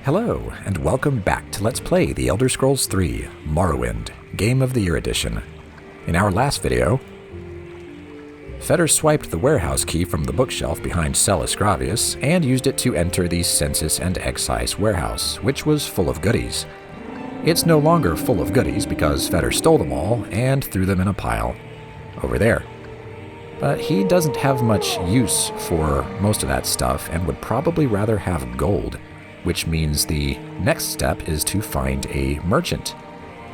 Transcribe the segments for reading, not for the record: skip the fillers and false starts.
Hello, and welcome back to Let's Play The Elder Scrolls III Morrowind, Game of the Year Edition. In our last video, Feder swiped the warehouse key from the bookshelf behind Celis Gravius and used it to enter the Census and Excise warehouse, which was full of goodies. It's no longer full of goodies because Feder stole them all and threw them in a pile over there. But he doesn't have much use for most of that stuff and would probably rather have gold, which means the next step is to find a merchant.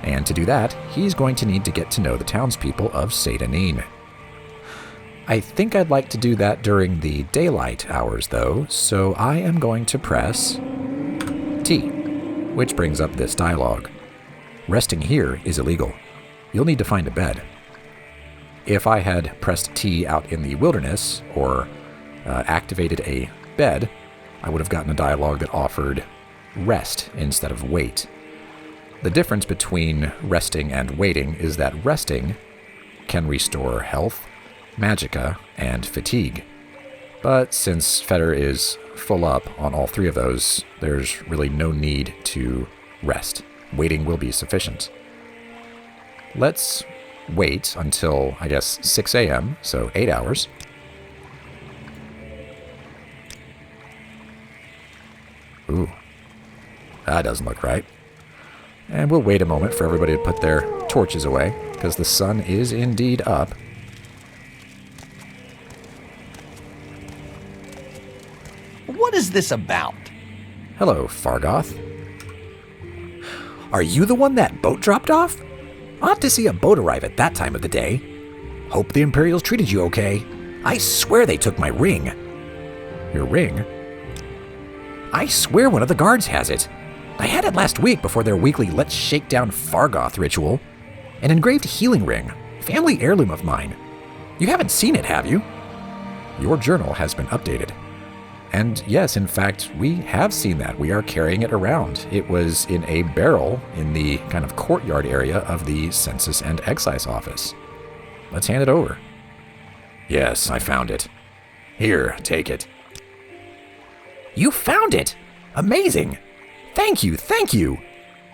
And to do that, he's going to need to get to know the townspeople of Seyda Neen. I think I'd like to do that during the daylight hours, though, so I am going to press T, which brings up this dialogue. Resting here is illegal. You'll need to find a bed. If I had pressed T out in the wilderness, or activated a bed, I would have gotten a dialogue that offered rest instead of wait. The difference between resting and waiting is that resting can restore health, magicka, and fatigue. But since Feder is full up on all three of those, there's really no need to rest. Waiting will be sufficient. Let's wait until, I guess, 6 a.m., so 8 hours. Ooh, that doesn't look right. And we'll wait a moment for everybody to put their torches away, because the sun is indeed up. What is this about? Hello, Fargoth. Are you the one that boat dropped off? Odd to see a boat arrive at that time of the day. Hope the Imperials treated you okay. I swear they took my ring. Your ring? I swear one of the guards has it. I had it last week before their weekly Let's Shake Down Fargoth ritual. An engraved healing ring, family heirloom of mine. You haven't seen it, have you? Your journal has been updated. And yes, in fact, we have seen that. We are carrying it around. It was in a barrel in the kind of courtyard area of the Census and Excise office. Let's hand it over. Yes, I found it. Here, take it. You found it! Amazing! Thank you, thank you!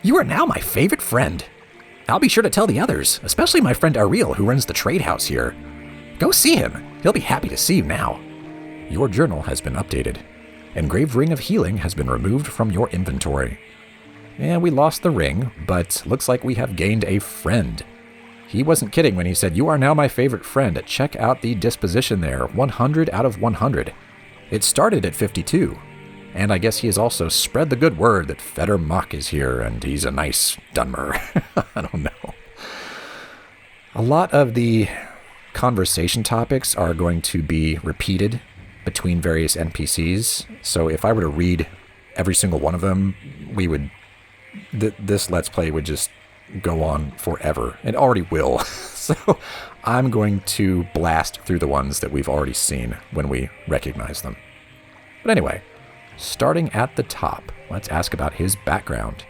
You are now my favorite friend. I'll be sure to tell the others, especially my friend Ariel who runs the trade house here. Go see him. He'll be happy to see you now. Your journal has been updated. Engraved Ring of Healing has been removed from your inventory. And we lost the ring, but looks like we have gained a friend. He wasn't kidding when he said, "You are now my favorite friend." Check out the disposition there, 100 out of 100. It started at 52. And I guess he has also spread the good word that Feder Mock is here, and he's a nice Dunmer. I don't know. A lot of the conversation topics are going to be repeated between various NPCs. So if I were to read every single one of them, we would... this Let's Play would just go on forever. It already will. So I'm going to blast through the ones that we've already seen when we recognize them. But anyway, starting at the top, let's ask about his background.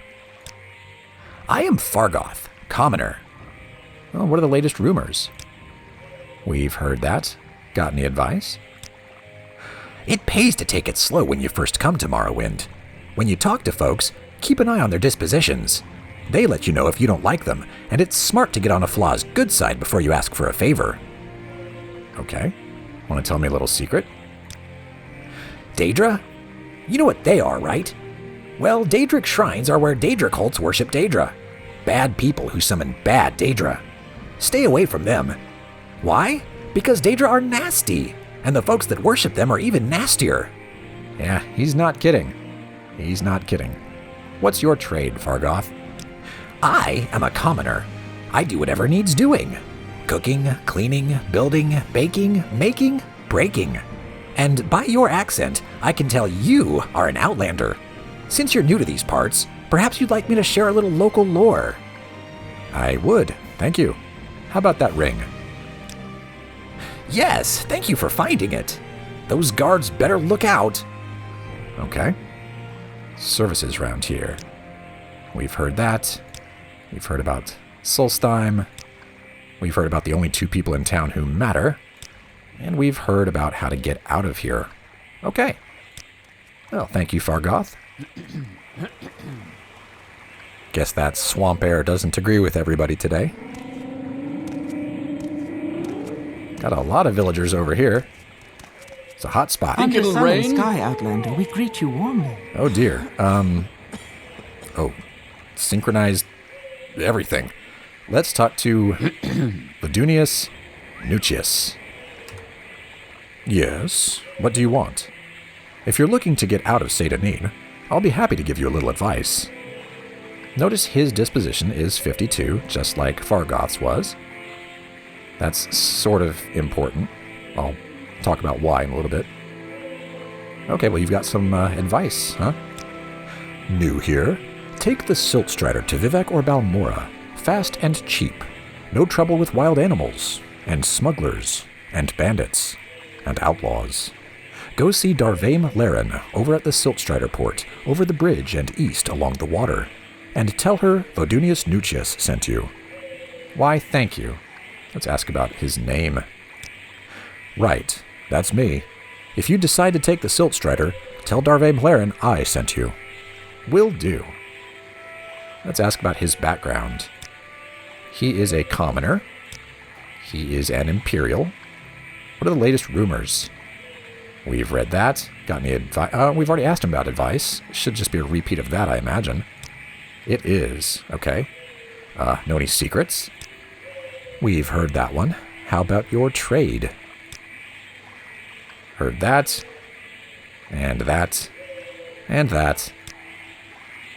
I am Fargoth, commoner. Well, what are the latest rumors? We've heard that. Got any advice? It pays to take it slow when you first come to Morrowind. When you talk to folks, keep an eye on their dispositions. They let you know if you don't like them, and it's smart to get on a flaw's good side before you ask for a favor. Okay. Want to tell me a little secret? Daedra? You know what they are, right? Well, Daedric shrines are where Daedra cults worship Daedra. Bad people who summon bad Daedra. Stay away from them. Why? Because Daedra are nasty, and the folks that worship them are even nastier. Yeah, he's not kidding. He's not kidding. What's your trade, Fargoth? I am a commoner. I do whatever needs doing. Cooking, cleaning, building, baking, making, breaking. And by your accent, I can tell you are an outlander. Since you're new to these parts, perhaps you'd like me to share a little local lore. I would, thank you. How about that ring? Yes, thank you for finding it. Those guards better look out. Okay. Services round here. We've heard that. We've heard about Solstheim. We've heard about the only two people in town who matter. And we've heard about how to get out of here. Okay. Well, thank you, Fargoth. Guess that swamp air doesn't agree with everybody today. Got a lot of villagers over here. It's a hot spot. Under sun and sky, Outlander, we greet you warmly. Oh dear. Synchronized everything. Let's talk to Ladunius Nucius. Yes, what do you want? If you're looking to get out of Seyda Neen, I'll be happy to give you a little advice. Notice his disposition is 52, just like Fargoth's was. That's sort of important. I'll talk about why in a little bit. Okay, well, you've got some advice, huh? New here. Take the Silt Strider to Vivek or Balmora. Fast and cheap. No trouble with wild animals, and smugglers, and bandits, and outlaws. Go see Darvaim Laren over at the Silt Strider port, over the bridge and east along the water, and tell her Vodunius Nucius sent you. Why, thank you. Let's ask about his name. Right, that's me. If you decide to take the Silt Strider, tell Darvaim Laren I sent you. Will do. Let's ask about his background. He is a commoner. He is an imperial. What are the latest rumors? We've read that. Got any advice? We've already asked him about advice. Should just be a repeat of that, I imagine. It is. Okay. Know any secrets? We've heard that one. How about your trade? Heard that. And that. And that.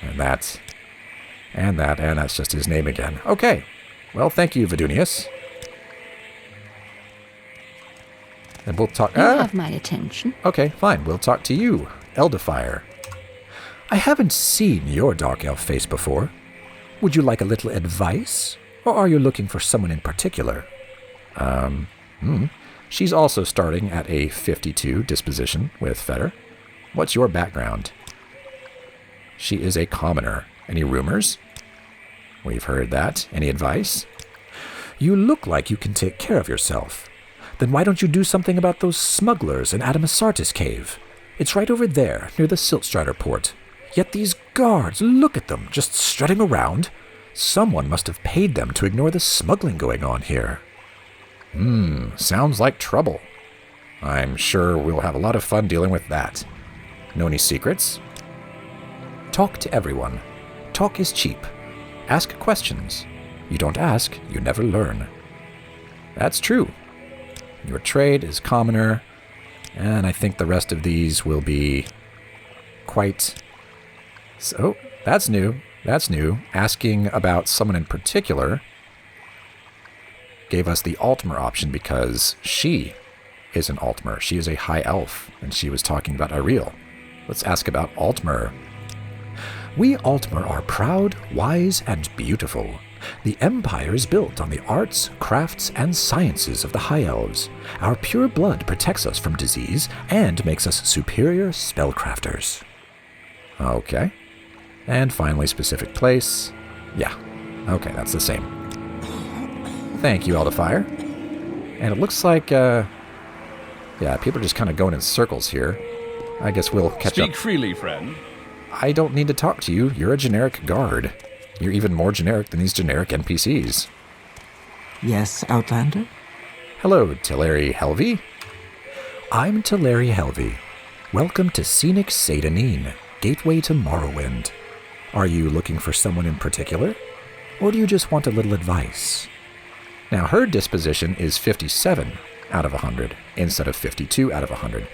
And that. And that. And that's just his name again. Okay. Well, thank you, Vidunius. And we'll talk... You have my attention. Okay, fine. We'll talk to you, Eldifier. I haven't seen your dark elf face before. Would you like a little advice? Or are you looking for someone in particular? She's also starting at a 52 disposition with Fetter. What's your background? She is a commoner. Any rumors? We've heard that. Any advice? You look like you can take care of yourself. Then why don't you do something about those smugglers in Adamasartis Cave? It's right over there, near the Silt Strider port. Yet these guards, look at them, just strutting around. Someone must have paid them to ignore the smuggling going on here. Sounds like trouble. I'm sure we'll have a lot of fun dealing with that. Know any secrets? Talk to everyone. Talk is cheap. Ask questions. You don't ask, you never learn. That's true. Your trade is commoner, and I think the rest of these will be quite... So, that's new. That's new. Asking about someone in particular gave us the Altmer option because she is an Altmer. She is a high elf, and she was talking about Ariel. Let's ask about Altmer. We Altmer are proud, wise, and beautiful. The Empire is built on the arts, crafts, and sciences of the High Elves. Our pure blood protects us from disease and makes us superior spellcrafters. Okay. And finally, specific place. Yeah. Okay, that's the same. Thank you, Eldifier. And it looks like, yeah, people are just kind of going in circles here. I guess we'll catch up. Speak freely, friend. I don't need to talk to you. You're a generic guard. You're even more generic than these generic NPCs. Yes, Outlander? Hello, Teleri Helvi. I'm Teleri Helvi. Welcome to scenic Seyda Neen, gateway to Morrowind. Are you looking for someone in particular? Or do you just want a little advice? Now, her disposition is 57 out of 100 instead of 52 out of 100.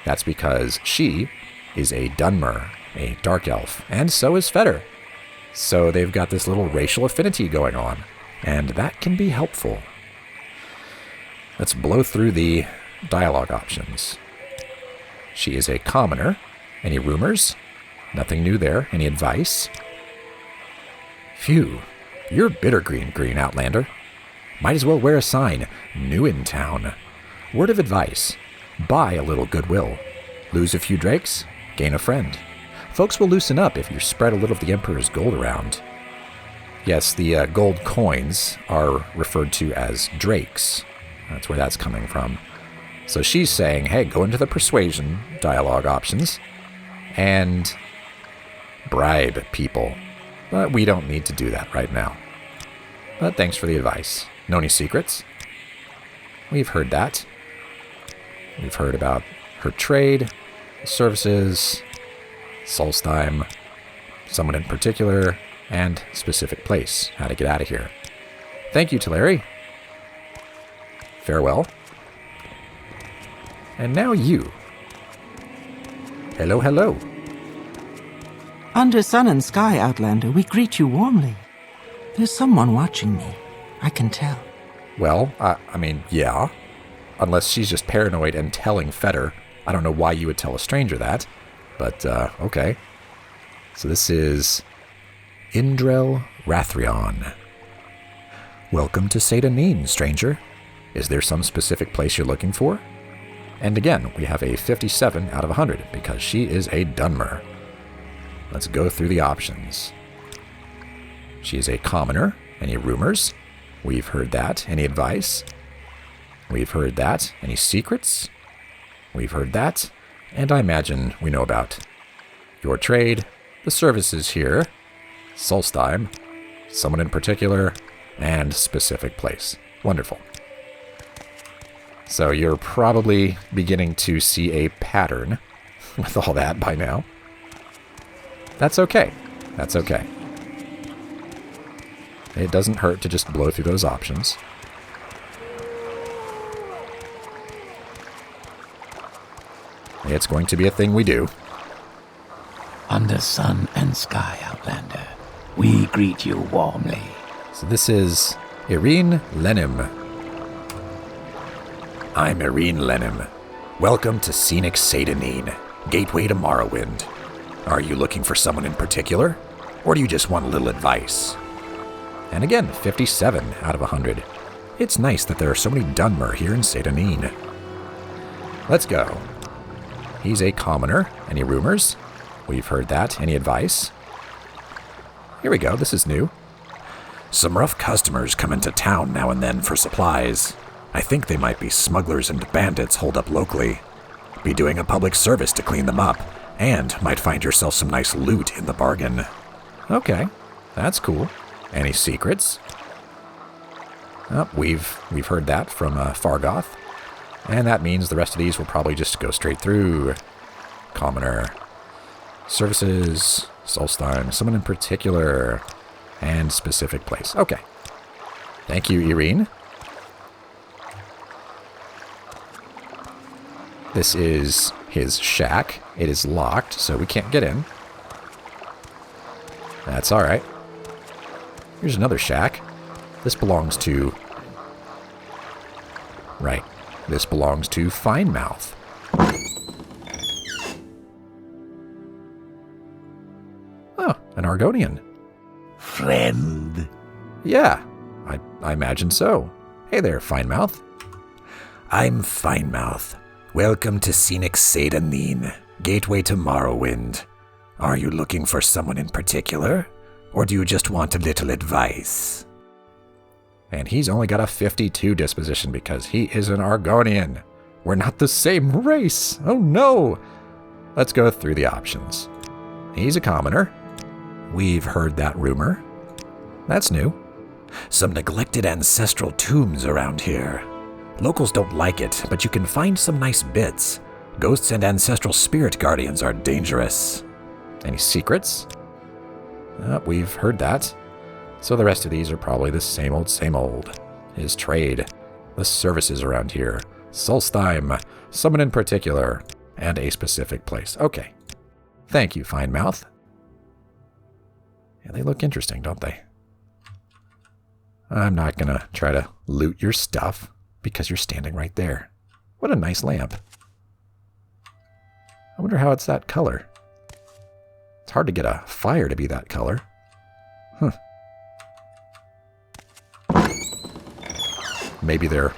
That's because she is a Dunmer, a dark elf, and so is Fetter. So they've got this little racial affinity going on, and that can be helpful. Let's blow through the dialogue options. She is a commoner. Any rumors? Nothing new there. Any advice? Phew, you're bitter green, Outlander. Might as well wear a sign, new in town. Word of advice, buy a little goodwill. Lose a few drakes, gain a friend. Folks will loosen up if you spread a little of the Emperor's gold around. Yes, the gold coins are referred to as drakes. That's where that's coming from. So she's saying, hey, go into the persuasion dialogue options and bribe people. But we don't need to do that right now. But thanks for the advice. Know any secrets? We've heard that. We've heard about her trade, services, Solstheim, someone in particular, and specific place, how to get out of here. Thank you, Teleri. Farewell. And now you. Hello, hello. Under sun and sky, Outlander, we greet you warmly. There's someone watching me. I can tell. Well, I mean, yeah. Unless she's just paranoid and telling Feder. I don't know why you would tell a stranger that. But, okay. So this is Indrel Rathrion. Welcome to Seyda Neen, stranger. Is there some specific place you're looking for? And again, we have a 57 out of 100 because she is a Dunmer. Let's go through the options. She is a commoner. Any rumors? We've heard that. Any advice? We've heard that. Any secrets? We've heard that. And I imagine we know about your trade, the services here, Solstheim, someone in particular, and specific place. Wonderful. So you're probably beginning to see a pattern with all that by now. That's okay. That's okay. It doesn't hurt to just blow through those options. It's going to be a thing we do. Under sun and sky, Outlander, we greet you warmly. So this is Irene Lenim. I'm Irene Lenim. Welcome to scenic Seyda Neen, gateway to Morrowind. Are you looking for someone in particular, or do you just want a little advice? And again, 57 out of 100. It's nice that there are so many Dunmer here in Seyda Neen. Let's go. He's a commoner. Any rumors? We've heard that. Any advice? Here we go. This is new. Some rough customers come into town now and then for supplies. I think they might be smugglers and bandits holed up locally. Be doing a public service to clean them up, and might find yourself some nice loot in the bargain. Okay, that's cool. Any secrets? Oh, we've heard that from Fargoth. And that means the rest of these will probably just go straight through. Commoner. Services. Solstheim. Someone in particular. And specific place. Okay. Thank you, Irene. This is his shack. It is locked, so we can't get in. That's alright. Here's another shack. This belongs to... Right. This belongs to Finemouth. Oh, an Argonian. Friend. Yeah, I imagine so. Hey there, Finemouth. I'm Finemouth. Welcome to scenic Seyda Neen, gateway to Morrowind. Are you looking for someone in particular, or do you just want a little advice? And he's only got a 52 disposition because he is an Argonian. We're not the same race. Oh no. Let's go through the options. He's a commoner. We've heard that rumor. That's new. Some neglected ancestral tombs around here. Locals don't like it, but you can find some nice bits. Ghosts and ancestral spirit guardians are dangerous. Any secrets? We've heard that. So the rest of these are probably the same old, same old. His trade, the services around here, Solstheim, someone in particular, and a specific place. Okay. Thank you, Finemouth. Yeah, they look interesting, don't they? I'm not gonna try to loot your stuff because you're standing right there. What a nice lamp. I wonder how it's that color. It's hard to get a fire to be that color. Huh. Maybe they're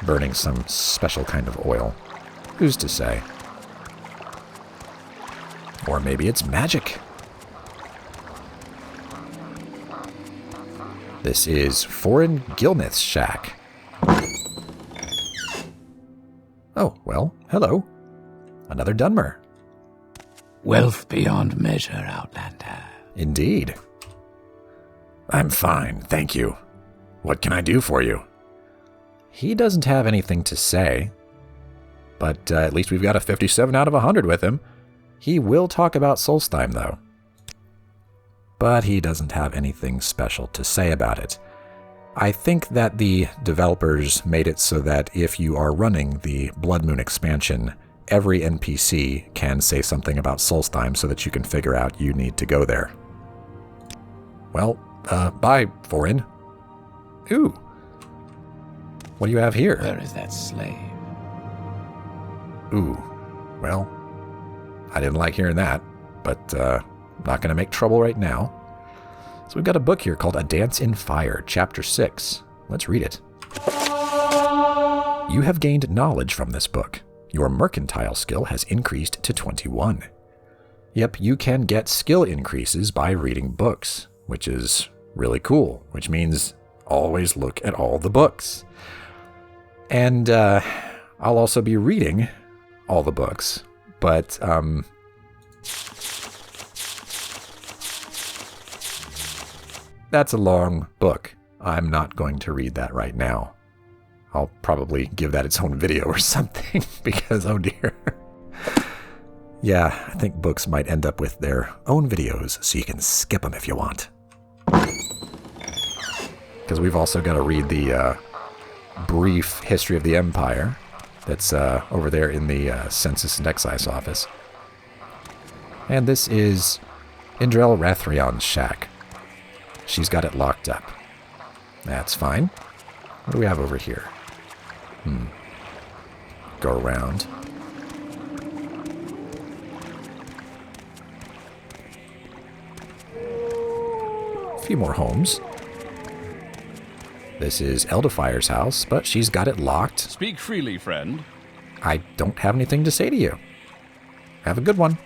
burning some special kind of oil. Who's to say? Or maybe it's magic. This is Foreign Gilnith's shack. Oh, well, hello. Another Dunmer. Wealth beyond measure, Outlander. Indeed. I'm fine, thank you. What can I do for you? He doesn't have anything to say, but at least we've got a 57 out of 100 with him. He will talk about Solstheim, though. But he doesn't have anything special to say about it. I think that the developers made it so that if you are running the Blood Moon expansion, every NPC can say something about Solstheim so that you can figure out you need to go there. Well, bye, Foreign. Ooh. What do you have here? Where is that slave? Ooh. Well, I didn't like hearing that, but not going to make trouble right now. So we've got a book here called A Dance in Fire, Chapter 6. Let's read it. You have gained knowledge from this book. Your mercantile skill has increased to 21. Yep, you can get skill increases by reading books, which is really cool, which means always look at all the books. And I'll also be reading all the books, but that's a long book. I'm not going to read that right now. I'll probably give that its own video or something because, oh dear. Yeah, I think books might end up with their own videos, so you can skip them if you want. Because we've also got to read the brief history of the Empire that's over there in the Census and Excise office. And this is Indrel Rathrion's shack. She's got it locked up. That's fine. What do we have over here? Go around. A few more homes. This is Eldifire's house, but she's got it locked. Speak freely, friend. I don't have anything to say to you. Have a good one.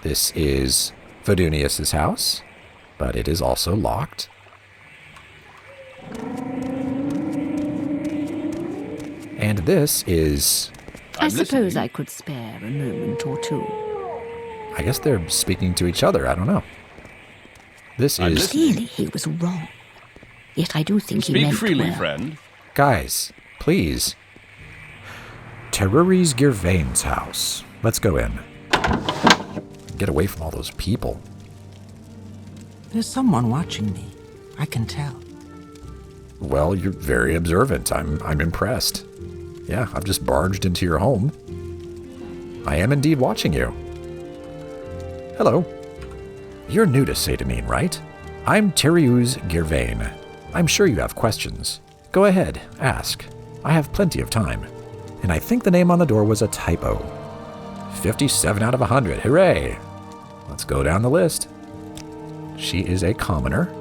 This is Fadunius's house, but it is also locked. And this is... I suppose I could spare a moment or two. I guess they're speaking to each other. I don't know. This is... Clearly he was wrong. Yet I do think he Speak meant freely, well. friend. Guys, please. Terruri's Girvain's house. Let's go in. Get away from all those people. There's someone watching me. I can tell. Well, you're very observant. I'm impressed. Yeah, I've just barged into your home. I am indeed watching you. Hello. You're new to Seyda Neen, right? I'm Terruri's Girvain. I'm sure you have questions. Go ahead, ask. I have plenty of time. And I think the name on the door was a typo. 57 out of 100, hooray! Let's go down the list. She is a commoner.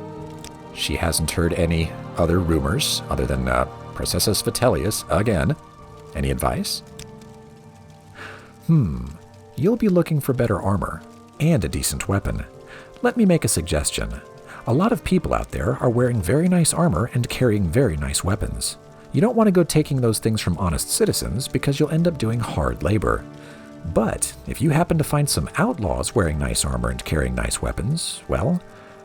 She hasn't heard any other rumors other than Processus Vitellius again. Any advice? You'll be looking for better armor and a decent weapon. Let me make a suggestion. A lot of people out there are wearing very nice armor and carrying very nice weapons. You don't want to go taking those things from honest citizens because you'll end up doing hard labor. But if you happen to find some outlaws wearing nice armor and carrying nice weapons, well,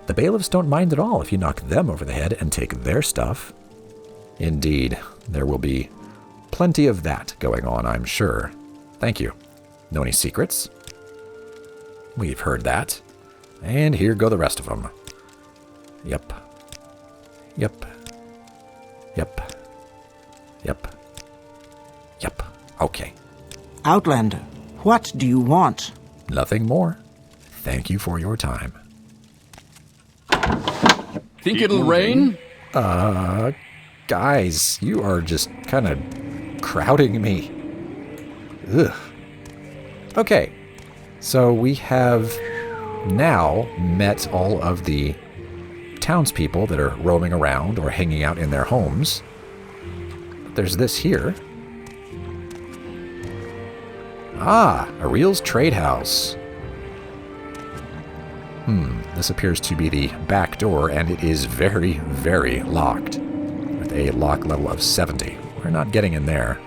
the bailiffs don't mind at all if you knock them over the head and take their stuff. Indeed, there will be plenty of that going on, I'm sure. Thank you. Know any secrets? We've heard that. And here go the rest of them. Yep. Yep. Yep. Yep. Yep. Okay. Outlander, what do you want? Nothing more. Thank you for your time. Think it'll rain? Guys, you are just kind of crowding me. Ugh. Okay. So we have now met all of the townspeople that are roaming around or hanging out in their homes. There's this here. Ah, Ariel's Trade House. This appears to be the back door, and it is very, very locked, with a lock level of 70. We're not getting in there.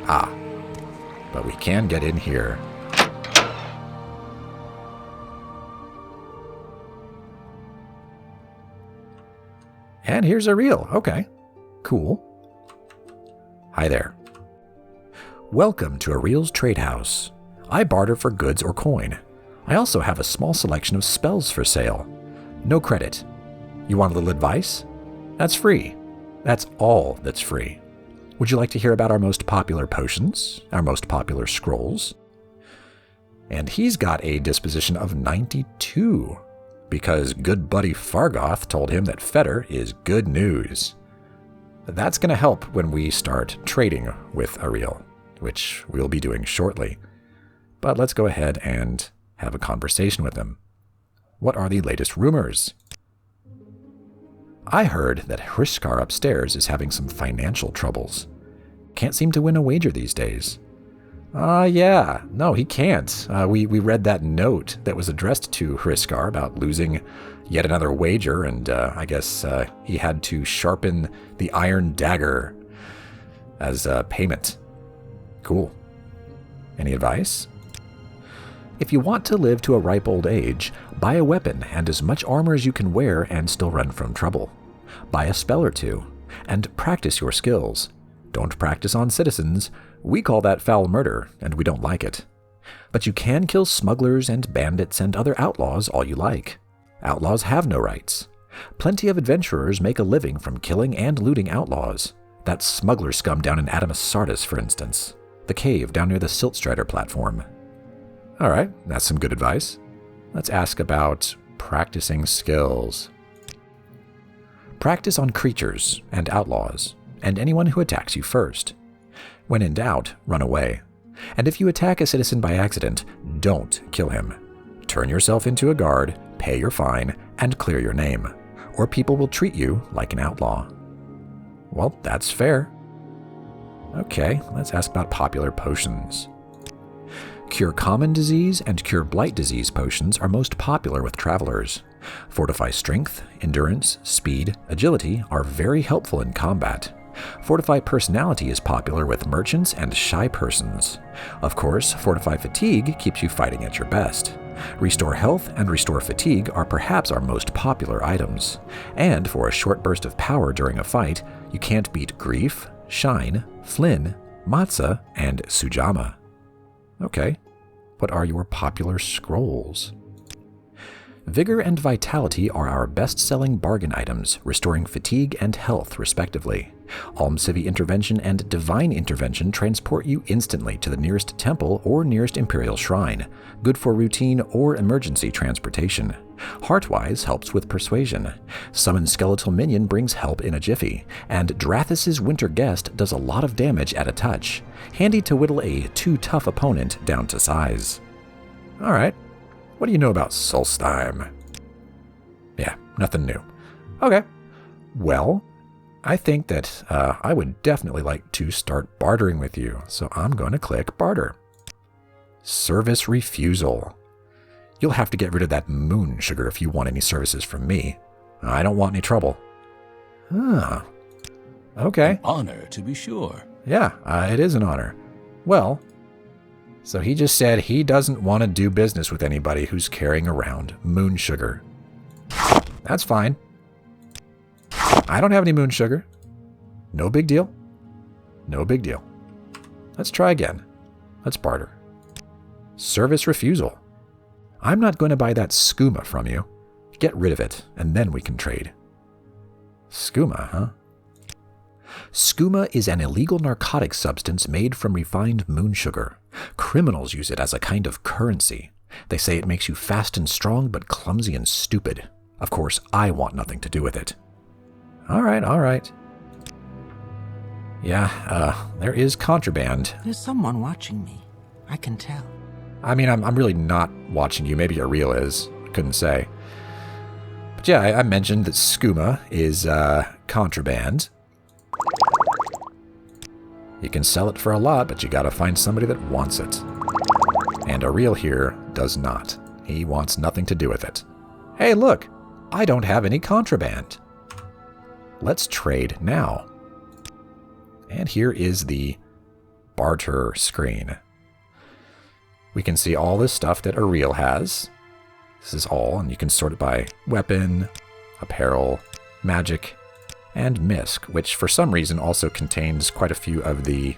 Ah, but we can get in here. And here's a reel. Okay, cool. Hi there. Welcome to Ariel's Trade House. I barter for goods or coin. I also have a small selection of spells for sale. No credit. You want a little advice? That's free. That's all that's free. Would you like to hear about our most popular potions? Our most popular scrolls? And he's got a disposition of 92, because good buddy Fargoth told him that Fetter is good news. That's going to help when we start trading with Ariel, which we'll be doing shortly. But let's go ahead and have a conversation with him. What are the latest rumors? I heard that Hriskar upstairs is having some financial troubles. Can't seem to win a wager these days. Yeah. No, he can't. We read that note that was addressed to Hriskar about losing yet another wager, and I guess he had to sharpen the iron dagger as payment. Cool. Any advice? If you want to live to a ripe old age, buy a weapon and as much armor as you can wear and still run from trouble. Buy a spell or two, and practice your skills. Don't practice on citizens. We call that foul murder, and we don't like it. But you can kill smugglers and bandits and other outlaws all you like. Outlaws have no rights. Plenty of adventurers make a living from killing and looting outlaws. That smuggler scum down in Adamus Sardis, for instance. The cave down near the Siltstrider platform. All right, that's some good advice. Let's ask about practicing skills. Practice on creatures and outlaws, and anyone who attacks you first. When in doubt, run away. And if you attack a citizen by accident, don't kill him. Turn yourself into a guard, pay your fine, and clear your name, or people will treat you like an outlaw. Well, that's fair. Okay, let's ask about popular potions. Cure common disease and cure blight disease potions are most popular with travelers. Fortify strength, endurance, speed, agility are very helpful in combat. Fortify personality is popular with merchants and shy persons. Of course, Fortify fatigue keeps you fighting at your best. Restore health and restore fatigue are perhaps our most popular items. And for a short burst of power during a fight, you can't beat Grief, Shine, Flynn, Matza, and Sujama. Okay, what are your popular scrolls? Vigor and Vitality are our best-selling bargain items, restoring fatigue and health, respectively. Almcivi Intervention and Divine Intervention transport you instantly to the nearest temple or nearest Imperial Shrine, good for routine or emergency transportation. Heartwise helps with persuasion. Summon Skeletal Minion brings help in a jiffy, and Drathis' Winter Guest does a lot of damage at a touch. Handy to whittle a too-tough opponent down to size. Alright, what do you know about Solstheim? Yeah, nothing new. Okay, well, I think that I would definitely like to start bartering with you, so I'm going to click Barter. Service refusal. You'll have to get rid of that moon sugar if you want any services from me. I don't want any trouble. Ah, okay. An honor, to be sure. Yeah, it is an honor. Well, so he just said he doesn't want to do business with anybody who's carrying around moon sugar. That's fine. I don't have any moon sugar. No big deal. No big deal. Let's try again. Let's barter. Service refusal. I'm not going to buy that skooma from you. Get rid of it, and then we can trade. Skooma, huh? Skooma is an illegal narcotic substance made from refined moon sugar. Criminals use it as a kind of currency. They say it makes you fast and strong, but clumsy and stupid. Of course, I want nothing to do with it. All right. Yeah, there is contraband. There's someone watching me. I can tell. I mean, I'm really not watching you. Maybe Ariel is. Couldn't say. But yeah, I mentioned that skooma is contraband. You can sell it for a lot, but you gotta find somebody that wants it. And Ariel here does not. He wants nothing to do with it. Hey, look! I don't have any contraband. Let's trade now. And here is the barter screen. We can see all this stuff that Ariel has. This is all, and you can sort it by weapon, apparel, magic, and misc, which for some reason also contains quite a few of the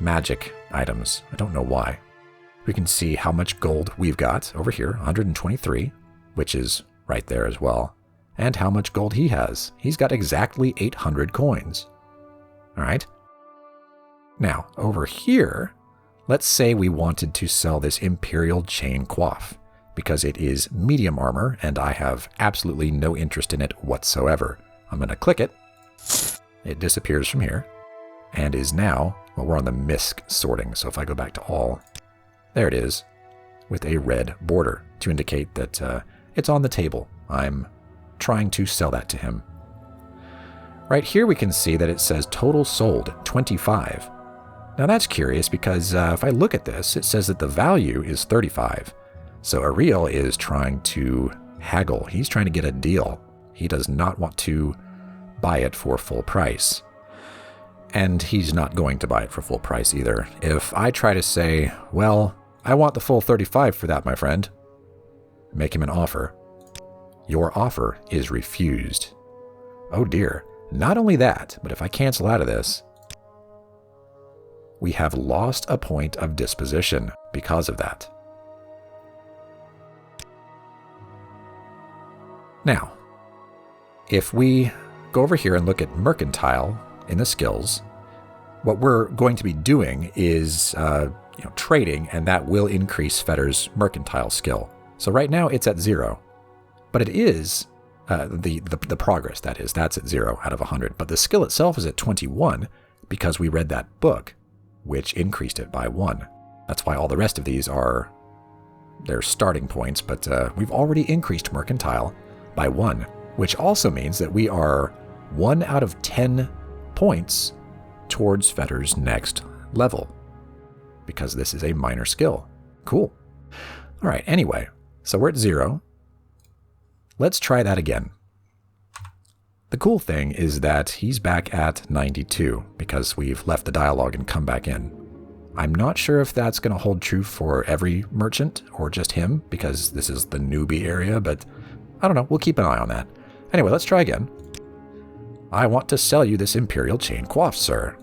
magic items. I don't know why. We can see how much gold we've got over here, 123, which is right there as well, and how much gold he has. He's got exactly 800 coins. All right. Now, over here, let's say we wanted to sell this Imperial Chain Coif, because it is medium armor, and I have absolutely no interest in it whatsoever. I'm going to click it. It disappears from here, and is now, well, we're on the misc sorting, so if I go back to all, there it is, with a red border to indicate that it's on the table. I'm trying to sell that to him. Right here we can see that it says total sold 25. Now that's curious because if I look at this, it says that the value is 35. So Ariel is trying to haggle. He's trying to get a deal. He does not want to buy it for full price. And he's not going to buy it for full price either. If I try to say, well, I want the full 35 for that, my friend, make him an offer, your offer is refused. Oh dear. Not only that, but if I cancel out of this, we have lost a point of disposition because of that. Now, if we go over here and look at mercantile in the skills, what we're going to be doing is trading, and that will increase Fetter's mercantile skill. So right now it's at 0, but it is the progress, that is, that's at 0 out of 100. But the skill itself is at 21 because we read that book, which increased it by 1. That's why all the rest of these are their starting points, but we've already increased mercantile by 1, which also means that we are 1 out of 10 points towards Fetter's next level, because this is a minor skill. Cool. All right, anyway, so we're at 0. Let's try that again. The cool thing is that he's back at 92 because we've left the dialogue and come back in. I'm not sure if that's going to hold true for every merchant or just him, because this is the newbie area, but I don't know. We'll keep an eye on that. Anyway, let's try again. I want to sell you this Imperial Chain Coif, sir.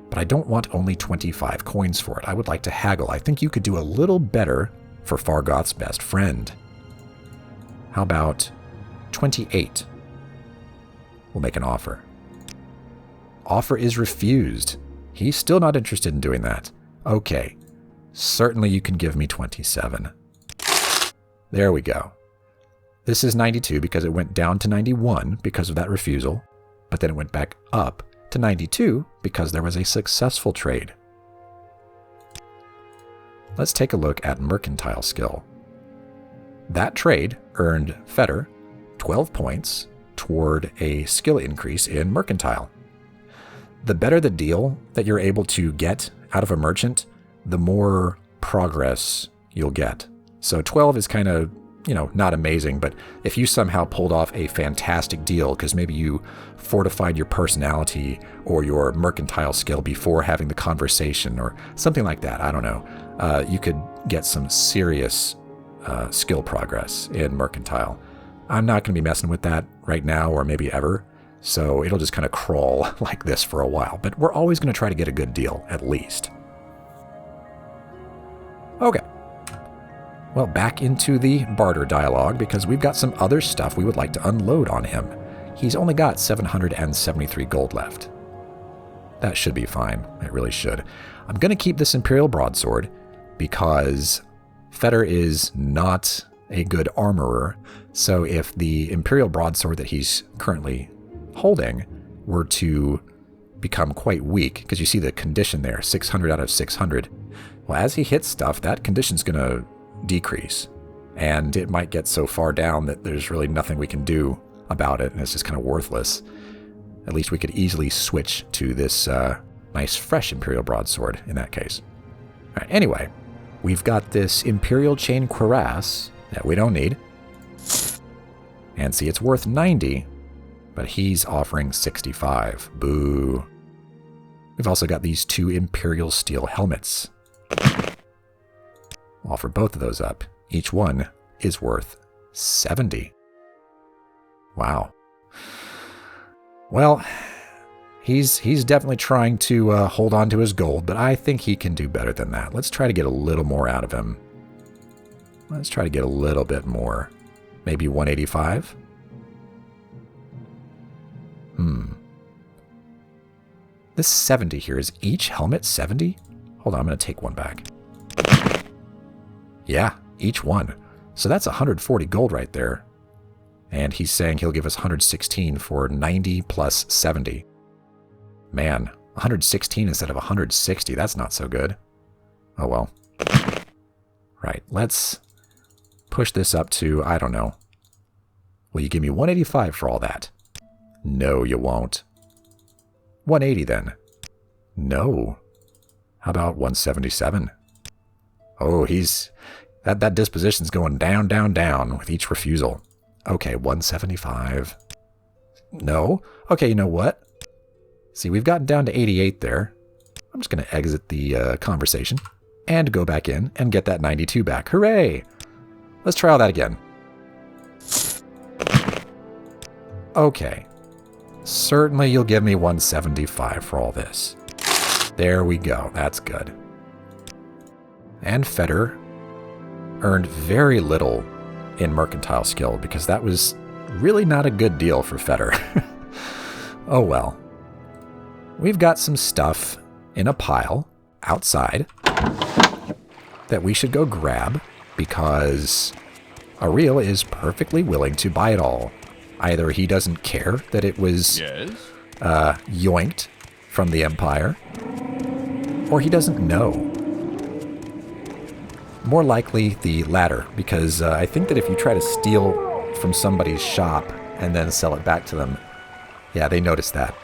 But I don't want only 25 coins for it. I would like to haggle. I think you could do a little better for Fargoth's best friend. How about 28? We'll make an offer. Offer is refused. He's still not interested in doing that. Okay. Certainly you can give me 27. There we go. This is 92 because it went down to 91 because of that refusal, but then it went back up to 92 because there was a successful trade. Let's take a look at mercantile skill. That trade earned Fetter 12 points toward a skill increase in mercantile. The better the deal that you're able to get out of a merchant, the more progress you'll get. So 12 is kind of, not amazing, but if you somehow pulled off a fantastic deal, because maybe you fortified your personality or your mercantile skill before having the conversation or something like that, I don't know, you could get some serious skill progress in mercantile. I'm not going to be messing with that right now or maybe ever, so it'll just kind of crawl like this for a while, but we're always going to try to get a good deal, at least. Okay. Well, back into the barter dialogue, because we've got some other stuff we would like to unload on him. He's only got 773 gold left. That should be fine. It really should. I'm going to keep this Imperial Broadsword because Fetter is not a good armorer, so if the Imperial Broadsword that he's currently holding were to become quite weak, because you see the condition there, 600 out of 600, well, as he hits stuff, that condition's going to decrease, and it might get so far down that there's really nothing we can do about it, and it's just kind of worthless. At least we could easily switch to this nice fresh Imperial Broadsword in that case. All right, anyway, we've got this Imperial Chain Cuirass that we don't need, and see, it's worth 90, but he's offering 65. Boo. We've also got these 2 Imperial steel helmets. I'll offer both of those up. Each one is worth 70. Wow. Well, he's definitely trying to hold on to his gold, but I think he can do better than that. Let's try to get a little more out of him. Let's try to get a little bit more. Maybe 185? This 70 here, is each helmet 70? Hold on, I'm going to take one back. Yeah, each one. So that's 140 gold right there. And he's saying he'll give us 116 for 90 plus 70. Man, 116 instead of 160, that's not so good. Oh well. Right, let's push this up to, I don't know. Will you give me 185 for all that? No, you won't. 180 then. No. How about 177? Oh, that disposition's going down, down, down with each refusal. Okay, 175. No. Okay, you know what? See, we've gotten down to 88 there. I'm just going to exit the conversation and go back in and get that 92 back. Hooray! Let's try all that again. Okay. Certainly you'll give me 175 for all this. There we go. That's good. And Feder earned very little in mercantile skill because that was really not a good deal for Feder. Oh well. We've got some stuff in a pile outside that we should go grab because Ariel is perfectly willing to buy it all. Either he doesn't care that it was yoinked from the Empire, or he doesn't know. More likely the latter, because I think that if you try to steal from somebody's shop and then sell it back to them, yeah, they notice that.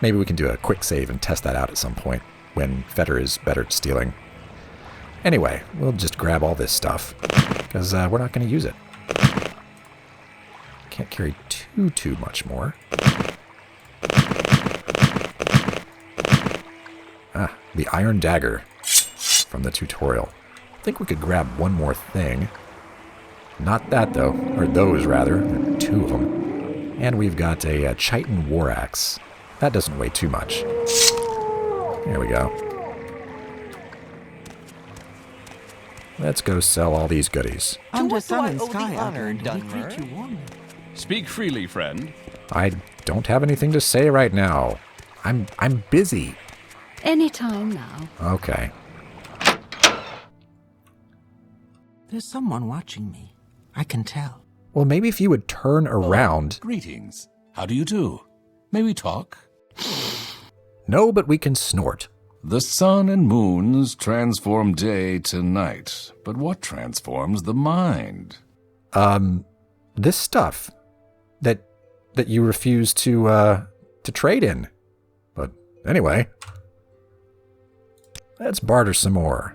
Maybe we can do a quick save and test that out at some point when Feder is better at stealing. Anyway, we'll just grab all this stuff because we're not going to use it. Can't carry too much more. Ah, the iron dagger from the tutorial. I think we could grab one more thing. Not that though, or those rather. There are 2 of them. And we've got a chitin war axe. That doesn't weigh too much. There we go. Let's go sell all these goodies. Under sun and sky, Outlander, we greet you warmly. Speak freely, friend. I don't have anything to say right now. I'm busy. Any time now. Okay. There's someone watching me. I can tell. Well, maybe if you would turn around. Greetings. How do you do? May we talk? No, but we can snort. The sun and moons transform day to night, but what transforms the mind? This stuff that you refuse to trade in. But anyway, let's barter some more.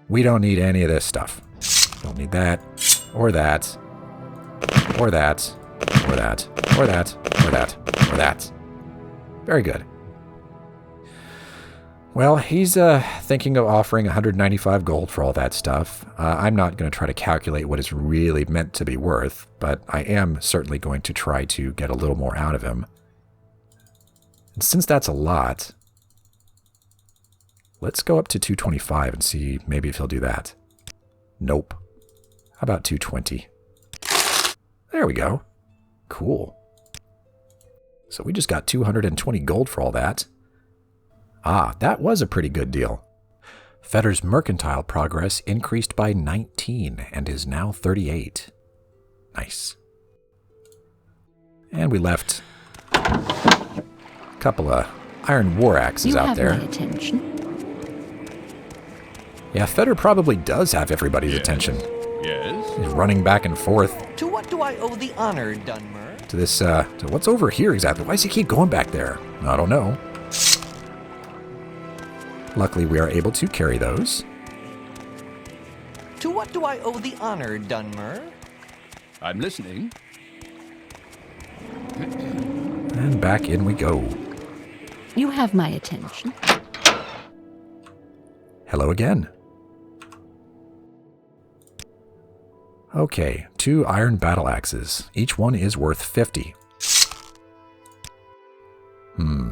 We don't need any of this stuff. Don't need that, or that, or that, or that, or that, or that, or that. Very good. Well, he's thinking of offering 195 gold for all that stuff. I'm not going to try to calculate what it's really meant to be worth, but I am certainly going to try to get a little more out of him. And since that's a lot, let's go up to 225 and see maybe if he'll do that. Nope. How about 220? There we go. Cool. So we just got 220 gold for all that. Ah, that was a pretty good deal. Feder's mercantile progress increased by 19 and is now 38. Nice. And we left a couple of iron war axes out there. You have my attention. Yeah, Feder probably does have everybody's attention. Yes? He's running back and forth. To what do I owe the honor, Dunmer? To this, to what's over here exactly? Why does he keep going back there? I don't know. Luckily, we are able to carry those. To what do I owe the honor, Dunmer? I'm listening. And back in we go. You have my attention. Hello again. Okay, 2 iron battle axes. Each one is worth 50.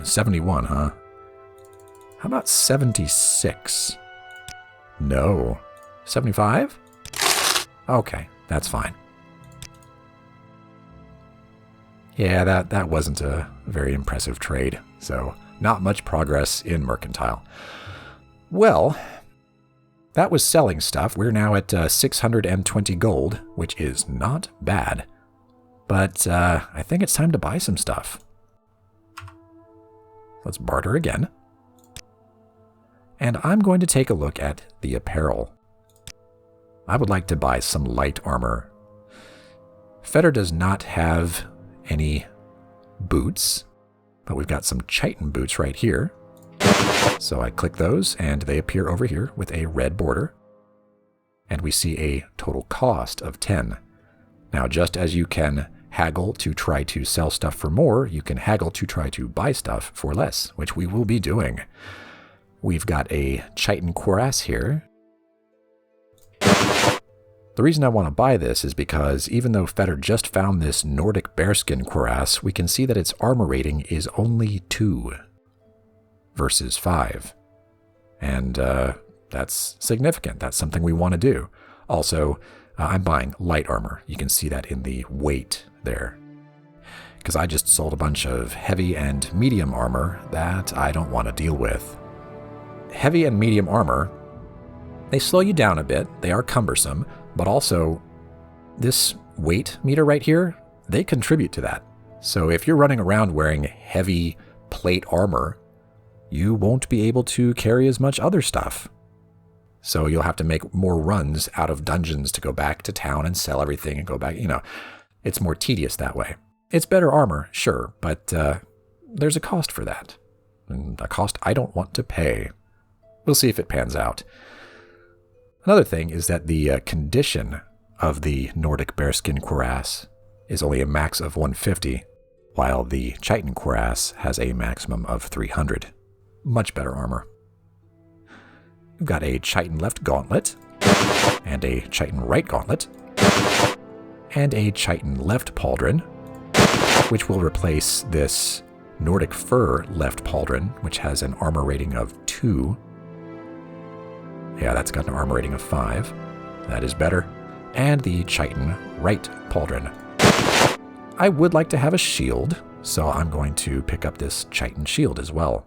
71, huh? How about 76? No. 75? Okay, that's fine. Yeah, that wasn't a very impressive trade, so not much progress in Mercantile. Well, that was selling stuff. We're now at 620 gold, which is not bad. But I think it's time to buy some stuff. Let's barter again. And I'm going to take a look at the apparel. I would like to buy some light armor. Feder does not have any boots, but we've got some chitin boots right here. So I click those, and they appear over here with a red border. And we see a total cost of 10. Now, just as you can haggle to try to sell stuff for more, you can haggle to try to buy stuff for less, which we will be doing. We've got a chitin cuirass here. The reason I want to buy this is because even though Feder just found this Nordic bearskin cuirass, we can see that its armor rating is only 2 versus 5. And that's significant. That's something we want to do. Also, I'm buying light armor. You can see that in the weight there. Because I just sold a bunch of heavy and medium armor that I don't want to deal with. Heavy and medium armor, they slow you down a bit. They are cumbersome. But also, this weight meter right here, they contribute to that. So if you're running around wearing heavy plate armor, you won't be able to carry as much other stuff. So you'll have to make more runs out of dungeons to go back to town and sell everything and go back. You know, it's more tedious that way. It's better armor, sure, but there's a cost for that. And a cost I don't want to pay. We'll see if it pans out. Another thing is that the condition of the Nordic bearskin cuirass is only a max of 150, while the chitin cuirass has a maximum of 300. Much better armor. We've got a chitin left gauntlet, and a chitin right gauntlet, and a chitin left pauldron, which will replace this Nordic fur left pauldron, which has an armor rating of 2. Yeah, that's got an armor rating of 5. That is better. And the chitin right pauldron. I would like to have a shield, so I'm going to pick up this chitin shield as well.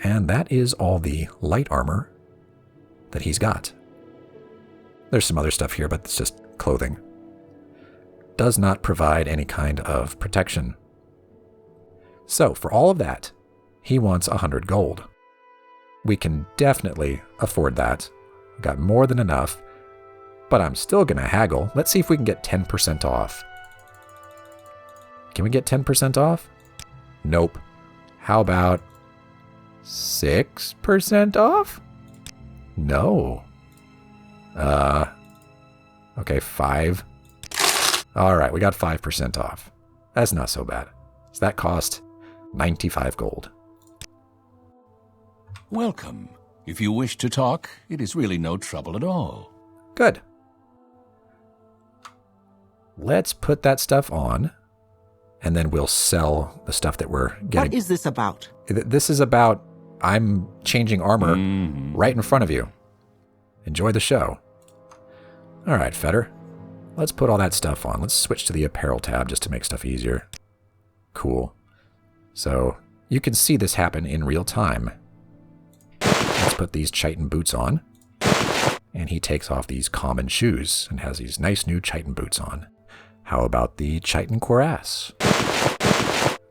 And that is all the light armor that he's got. There's some other stuff here, but it's just clothing. Does not provide any kind of protection. So for all of that, he wants 100 gold. We can definitely afford that. We've got more than enough, but I'm still going to haggle. Let's see if we can get 10% off. Can we get 10% off? Nope. How about 6% off? No. Okay, 5. All right, we got 5% off. That's not so bad. So that cost 95 gold. Welcome. If you wish to talk, it is really no trouble at all. Good. Let's put that stuff on, and then we'll sell the stuff that we're getting. What is this about? This is about I'm changing armor right in front of you. Enjoy the show. All right, Feder. Let's put all that stuff on. Let's switch to the apparel tab just to make stuff easier. Cool. So you can see this happen in real time. Let's put these chitin boots on. And he takes off these common shoes and has these nice new chitin boots on. How about the chitin cuirass?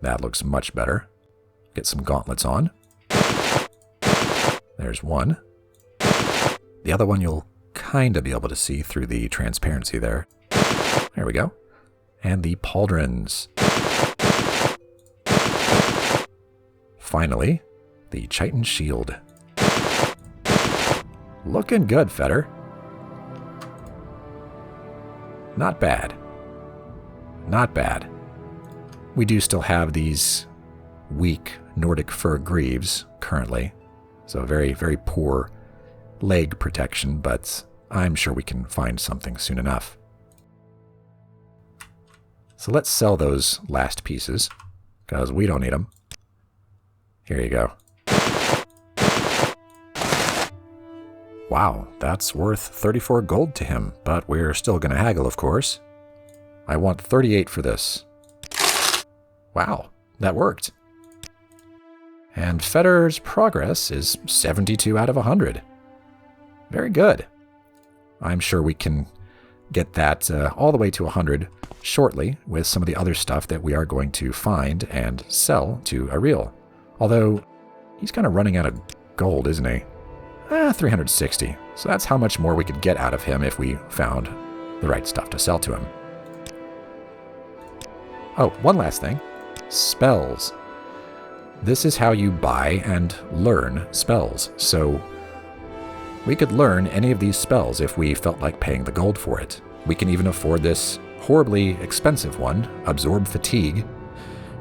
That looks much better. Get some gauntlets on. There's one. The other one you'll kind of be able to see through the transparency there. There we go. And the pauldrons. Finally, the chitin shield. Looking good, Feder. Not bad. Not bad. We do still have these weak Nordic fur greaves currently. So very, very poor leg protection, but I'm sure we can find something soon enough. So let's sell those last pieces, because we don't need them. Here you go. Wow, that's worth 34 gold to him, but we're still going to haggle, of course. I want 38 for this. Wow, that worked. And Fetter's progress is 72 out of 100. Very good. I'm sure we can get that all the way to 100 shortly with some of the other stuff that we are going to find and sell to Ariel. Although, he's kind of running out of gold, isn't he? 360. So that's how much more we could get out of him if we found the right stuff to sell to him. Oh, one last thing. Spells. This is how you buy and learn spells. So we could learn any of these spells if we felt like paying the gold for it. We can even afford this horribly expensive one, Absorb Fatigue,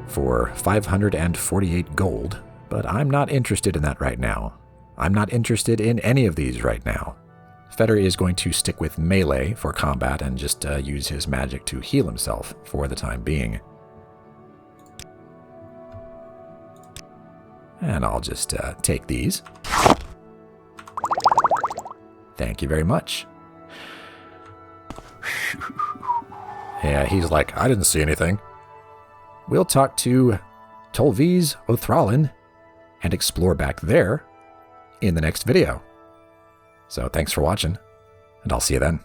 for 548 gold, but I'm not interested in that right now. I'm not interested in any of these right now. Fetter is going to stick with melee for combat and just use his magic to heal himself for the time being. And I'll just take these. Thank you very much. Yeah, he's like, I didn't see anything. We'll talk to Tolviz Othralin and explore back there in the next video. So thanks for watching, and I'll see you then.